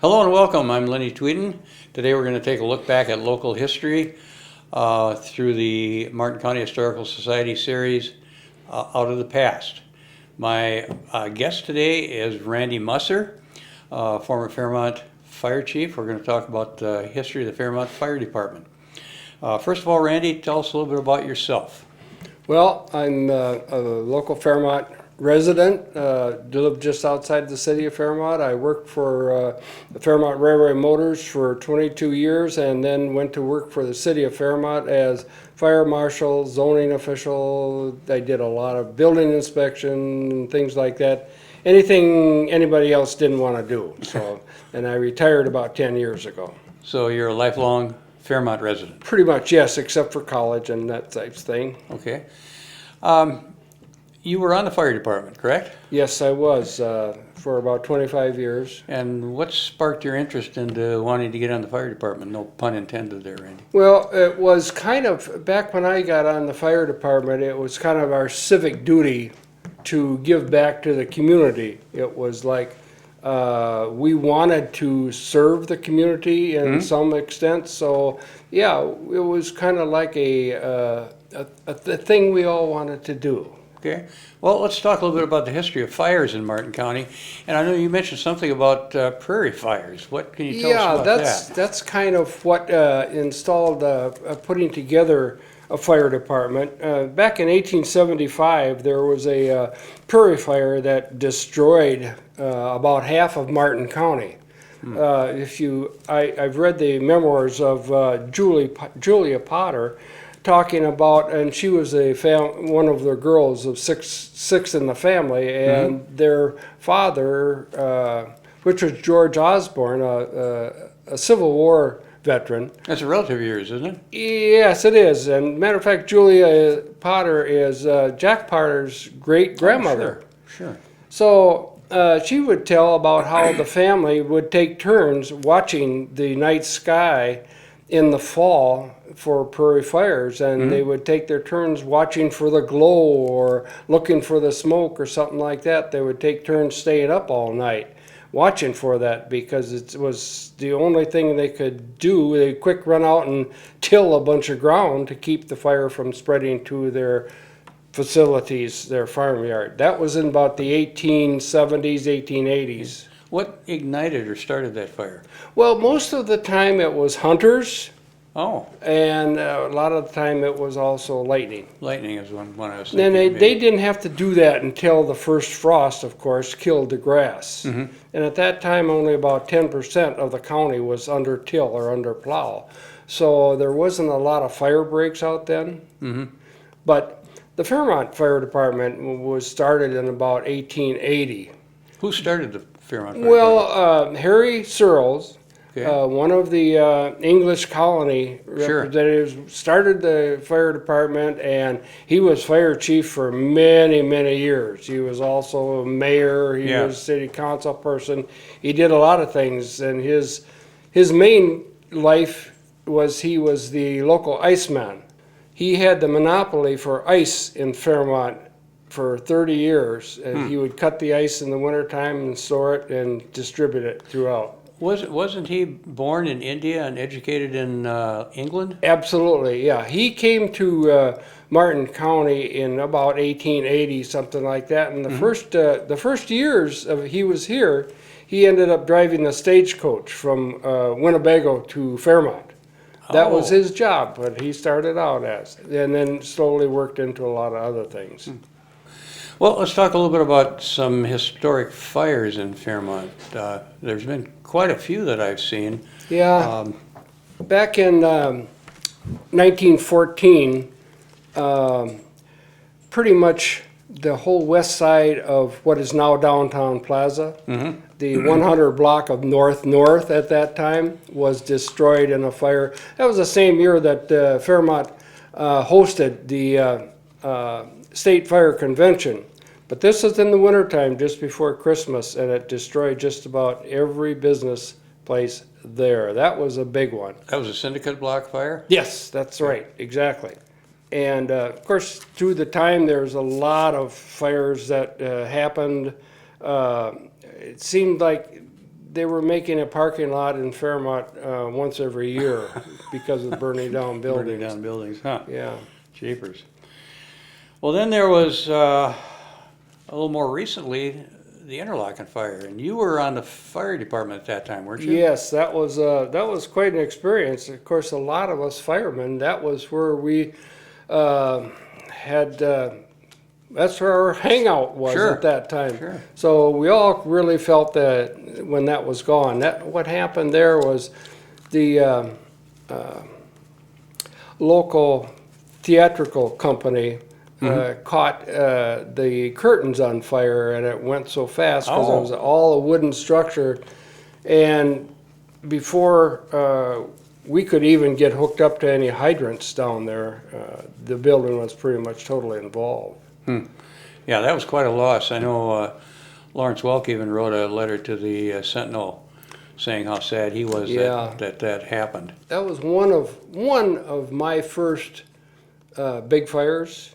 Hello and welcome. I'm Lenny Tvedten. Today we're going to take a look back at local history through the Martin County Historical Society series, Out of the Past. My guest today is Randy Musser, former Fairmont Fire Chief. We're going to talk about the history of the Fairmont Fire Department. First of all, Randy, tell us a little bit about yourself. Well, I'm a local Fairmont resident, live just outside the city of Fairmont. I worked for the Fairmont Railway Motors for 22 years and then went to work for the city of Fairmont as fire marshal, zoning official. I did a lot of building inspection and things like that. Anything anybody else didn't want to do. So, and I retired about 10 years ago. So you're a lifelong Fairmont resident? Pretty much, yes, except for college and that type of thing. Okay. You were on the fire department, correct? Yes, I was for about 25 years. And what sparked your interest into wanting to get on the fire department? No pun intended there, Randy. Well, it was kind of, back when I got on the fire department, it was kind of our civic duty to give back to the community. It was like we wanted to serve the community in some extent. So, yeah, it was kind of like a thing we all wanted to do. Okay. Well, let's talk a little bit about the history of fires in Martin County. And I know you mentioned something about prairie fires. What can you tell us about that? That's kind of what installed putting together a fire department. Back in 1875, there was a prairie fire that destroyed about half of Martin County. I've read the memoirs of Julia Potter, talking about, and she was one of the girls of six in the family, and their father, which was George Osborne, a Civil War veteran. That's a relative of yours, isn't it? Yes, it is. And matter of fact, Julia Potter is Jack Potter's great-grandmother. Oh, sure. So she would tell about how the family would take turns watching the night sky in the fall for prairie fires, and they would take their turns watching for the glow or looking for the smoke or something like that. They would take turns staying up all night watching for that because it was the only thing they could do. They'd quick run out and till a bunch of ground to keep the fire from spreading to their facilities, their farmyard. That was in about the 1870s, 1880s. What ignited or started that fire? Well, most of the time it was hunters. Oh. And a lot of the time it was also lightning. Lightning is one I was thinking. And they didn't have to do that until the first frost, of course, killed the grass. And at that time, only about 10% of the county was under till or under plow. So there wasn't a lot of fire breaks out then. But the Fairmont Fire Department was started in about 1880. Who started the Fairmont Fire Department? Well, Harry Searles, one of the English colony representatives, started the fire department, and he was fire chief for many, many years. He was also a mayor. He was a city council person. He did a lot of things, and his main life was he was the local iceman. He had the monopoly for ice in Fairmont for 30 years. And he would cut the ice in the wintertime and store it and distribute it throughout. Wasn't he born in India and educated in England? Absolutely, yeah. He came to Martin County in about 1880, something like that. And the first years he was here, he ended up driving the stagecoach from Winnebago to Fairmont. That was his job, what he started out as, and then slowly worked into a lot of other things. Well, let's talk a little bit about some historic fires in Fairmont. There's been quite a few that I've seen. Yeah. Back in 1914, pretty much the whole west side of what is now Downtown Plaza, the 100 block of North at that time, was destroyed in a fire. That was the same year that Fairmont hosted the State Fire Convention. But this was in the wintertime, just before Christmas, and it destroyed just about every business place there. That was a big one. That was a syndicate block fire? Yes, that's right, exactly. And of course, through the time, there's a lot of fires that happened. It seemed like they were making a parking lot in Fairmont once every year because of burning down buildings. Burning down buildings, huh? Yeah. Jeepers. Well, then there was a little more recently the Interlocking Fire, and you were on the fire department at that time, weren't you? Yes, that was quite an experience. Of course, a lot of us firemen, that was where we had. That's where our hangout was Sure. at that time. Sure. So we all really felt that when that was gone. That what happened there was the local theatrical company caught the curtains on fire, and it went so fast because it was all a wooden structure. And before we could even get hooked up to any hydrants down there, the building was pretty much totally involved. Yeah, that was quite a loss. I know Lawrence Welk even wrote a letter to the Sentinel saying how sad he was that happened. That was one of my first big fires,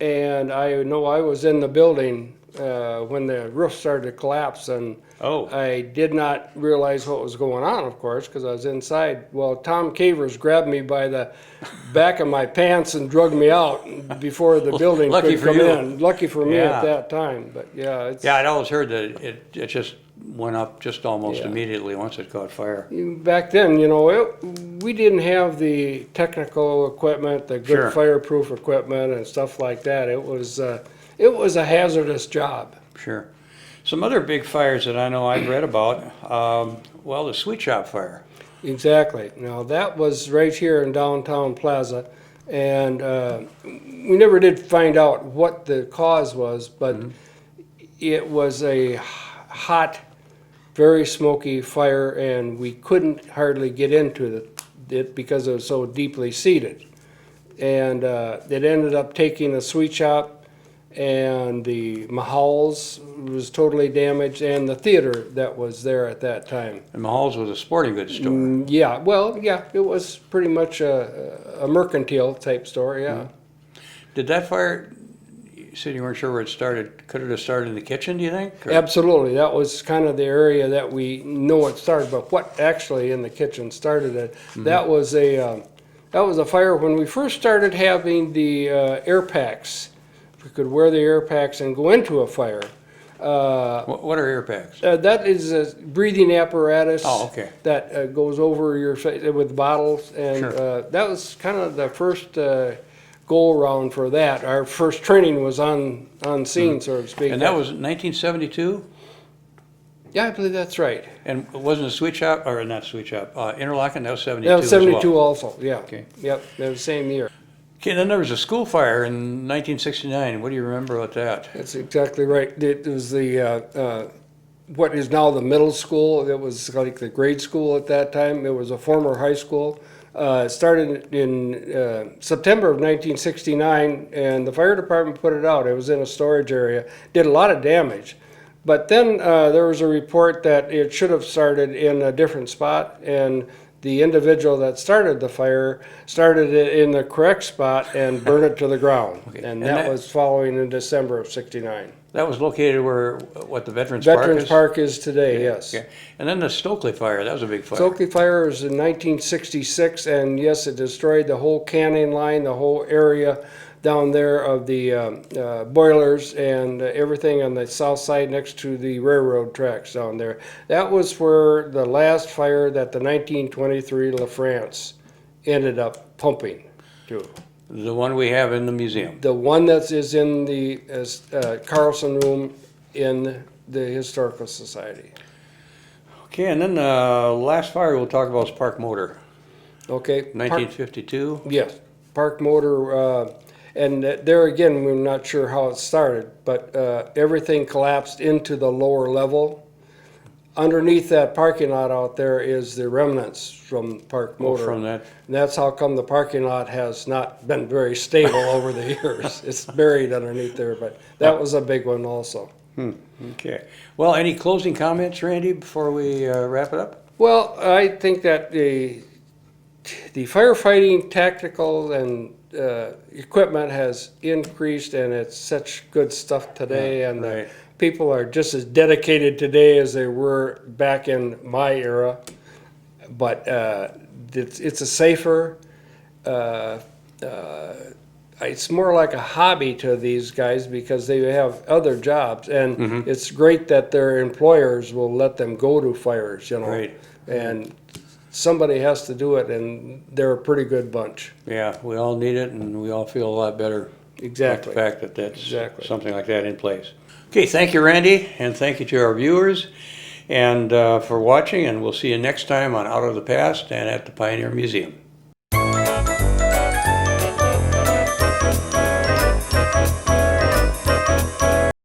and I know I was in the building when the roof started to collapse, and I did not realize what was going on, of course, because I was inside. Well, Tom Cavers grabbed me by the back of my pants and drug me out before the building could come in. Lucky for me at that time, but yeah. I'd always heard that it just went up just almost immediately once it caught fire. Back then, we didn't have the technical equipment, the good fireproof equipment and stuff like that. It was a hazardous job. Sure. Some other big fires that I know I've read about, well, the Sweet Shop Fire. Exactly. Now, that was right here in downtown Plaza, and we never did find out what the cause was, but it was a hot, very smoky fire, and we couldn't hardly get into it because it was so deeply seated. And it ended up taking the sweet shop, and the Mahals was totally damaged, and the theater that was there at that time. And Mahals was a sporting goods store. It was pretty much a mercantile type store, Did that fire, you said you weren't sure where it started, could it have started in the kitchen, do you think? Or? Absolutely. That was kind of the area that we know it started, but what actually in the kitchen started it, that was a fire when we first started having the air packs. We could wear the air packs and go into a fire. What are air packs? That is a breathing apparatus that goes over your face with bottles, and that was kind of the first go around for that. Our first training was on scene, so to speak. And that was 1972? Yeah, I believe that's right. And it wasn't a Sweet Shop, or not Sweet Shop, Interlocking, that was 72 That was 72 as well. also, yeah. Okay. Yep, that was the same year. Okay, then there was a school fire in 1969. What do you remember about that? That's exactly right. It was the what is now the middle school. It was like the grade school at that time. It was a former high school. It started in September of 1969, and the fire department put it out. It was in a storage area. Did a lot of damage. But then there was a report that it should have started in a different spot, and the individual that started the fire started it in the correct spot and burned it to the ground. And that was following in December of '69. That was located where, what, the Veterans Park is? Veterans Park is today, yes. Okay. And then the Stokely Fire, that was a big fire. Stokely Fire was in 1966, and yes, it destroyed the whole canning line, the whole area down there of the boilers and everything on the south side next to the railroad tracks down there. That was where the last fire that the 1923 La France ended up pumping to. The one we have in the museum. The one that is in the Carlson room in the Historical Society. Okay, and then the last fire we'll talk about is Park Motor. Okay. 1952? Yes, Park Motor. And there again, we're not sure how it started, but everything collapsed into the lower level. Underneath that parking lot out there is the remnants from Park Motor. From that. And that's how come the parking lot has not been very stable over the years. It's buried underneath there, but that was a big one also. Okay. Well, any closing comments, Randy, before we wrap it up? Well, I think that the firefighting tactical and equipment has increased, and it's such good stuff today, and the people are just as dedicated today as they were back in my era, but it's a safer, it's more like a hobby to these guys because they have other jobs, and it's great that their employers will let them go to fires, you know. Right. And somebody has to do it, and they're a pretty good bunch. Yeah, we all need it, and we all feel a lot better. Exactly. About the fact that that's Exactly. something like that in place. Okay, thank you, Randy, and thank you to our viewers and for watching, and we'll see you next time on Out of the Past and at the Pioneer Museum.